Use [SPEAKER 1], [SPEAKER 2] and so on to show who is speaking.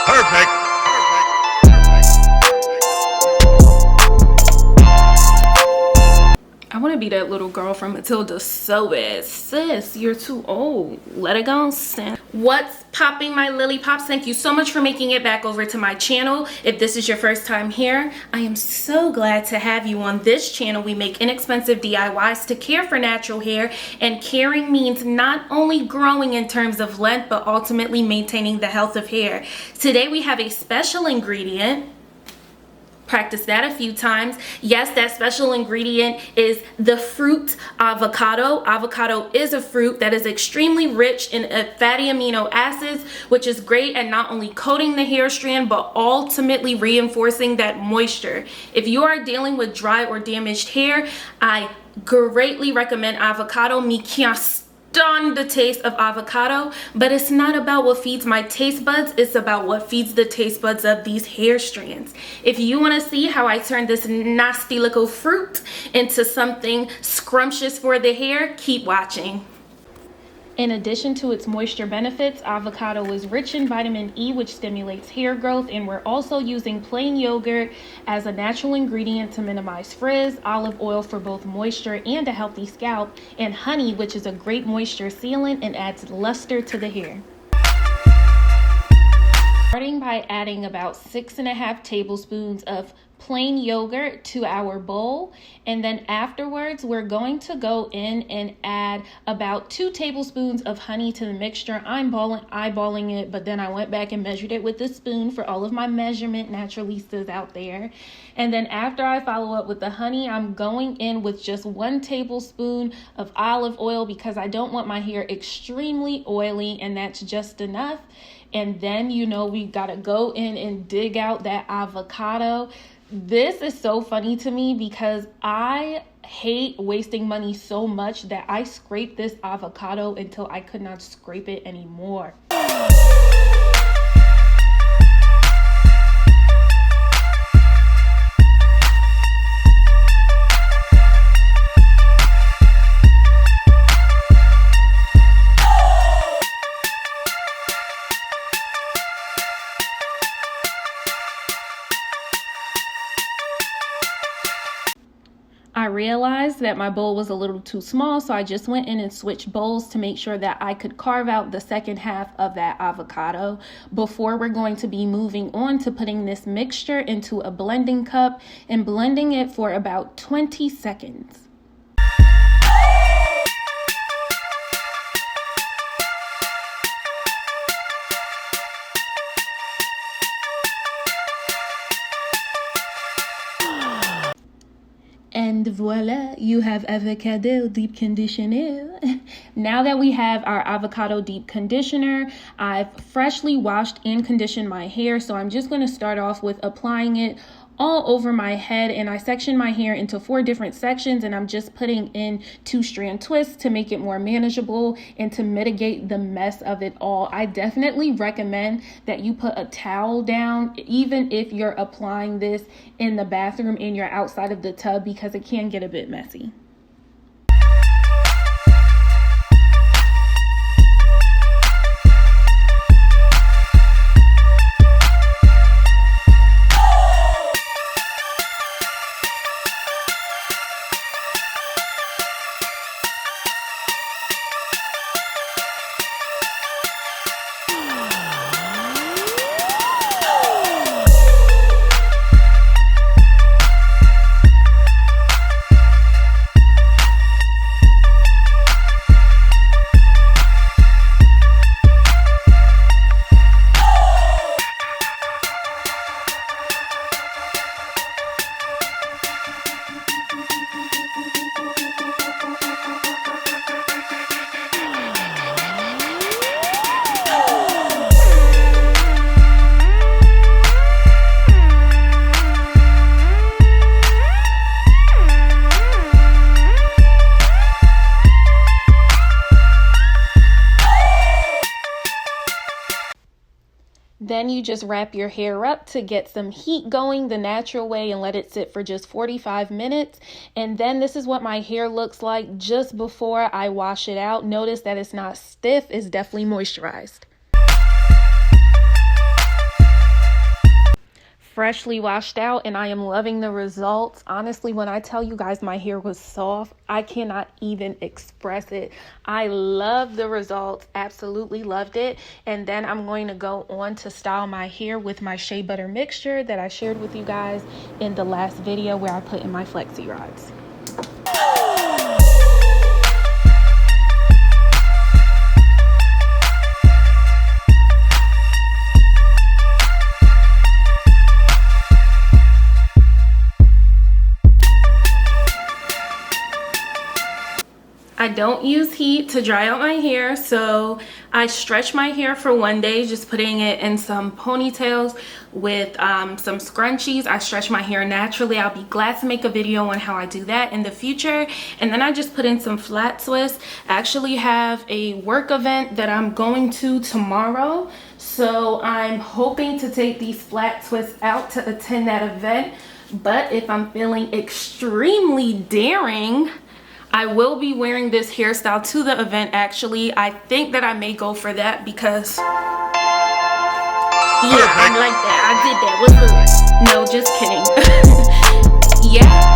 [SPEAKER 1] Perfect.
[SPEAKER 2] I want to be that little girl from Matilda so bad. Sis, you're too old. Let it go, sis. What's popping, my LillyPops? Thank you so much for making it back over to my channel. If this is your first time here, I am so glad to have you on this channel. We make inexpensive DIYs to care for natural hair, and caring means not only growing in terms of length, but ultimately maintaining the health of hair. Today we have a special ingredient. Practice that a few times. Yes, that special ingredient is the fruit avocado. Avocado is a fruit that is extremely rich in fatty amino acids, which is great at not only coating the hair strand, but ultimately reinforcing that moisture. If you are dealing with dry or damaged hair, I greatly recommend avocado. Me can't stand the taste of avocado, but it's not about what feeds my taste buds, it's about what feeds the taste buds of these hair strands. If you want to see how I turn this nasty little fruit into something scrumptious for the hair, keep watching. In addition to its moisture benefits, avocado is rich in vitamin E, which stimulates hair growth, and we're also using plain yogurt as a natural ingredient to minimize frizz, olive oil for both moisture and a healthy scalp, and honey, which is a great moisture sealant and adds luster to the hair. Starting by adding about 6.5 tablespoons of plain yogurt to our bowl, and then afterwards we're going to go in and add about 2 tablespoons of honey to the mixture. I'm eyeballing it, but then I went back and measured it with a spoon for all of my measurement naturalistas out there. And then after I follow up with the honey, I'm going in with just 1 tablespoon of olive oil because I don't want my hair extremely oily, and that's just enough. And then, you know, we gotta go in and dig out that avocado. This is so funny to me because I hate wasting money so much that I scraped this avocado until I could not scrape it anymore. I realized that my bowl was a little too small, so I just went in and switched bowls to make sure that I could carve out the second half of that avocado before we're going to be moving on to putting this mixture into a blending cup and blending it for about 20 seconds. And voila, you have avocado deep conditioner. Now that we have our avocado deep conditioner, I've freshly washed and conditioned my hair. So I'm just going to start off with applying it all over my head, and I section my hair into 4 different sections, and I'm just putting in 2 strand twists to make it more manageable and to mitigate the mess of it all. I definitely recommend that you put a towel down even if you're applying this in the bathroom and you're outside of the tub, because it can get a bit messy. Then you just wrap your hair up to get some heat going the natural way and let it sit for just 45 minutes. And then this is what my hair looks like just before I wash it out. Notice that it's not stiff, it's definitely moisturized. freshly washed out and I am loving the results. Honestly, when I tell you guys my hair was soft, I cannot even express it. I love the results, absolutely loved it. And then I'm going to go on to style my hair with my shea butter mixture that I shared with you guys in the last video where I put in my flexi rods. I don't use heat to dry out my hair, so I stretch my hair for one day, just putting it in some ponytails with some scrunchies. I stretch my hair naturally. I'll be glad to make a video on how I do that in the future. And then I just put in some flat twists. I actually have a work event that I'm going to tomorrow, so I'm hoping to take these flat twists out to attend that event. But if I'm feeling extremely daring, I will be wearing this hairstyle to the event. Actually, I think that I may go for that because, yeah, I like that. I did that. What's up? No, just kidding. Yeah.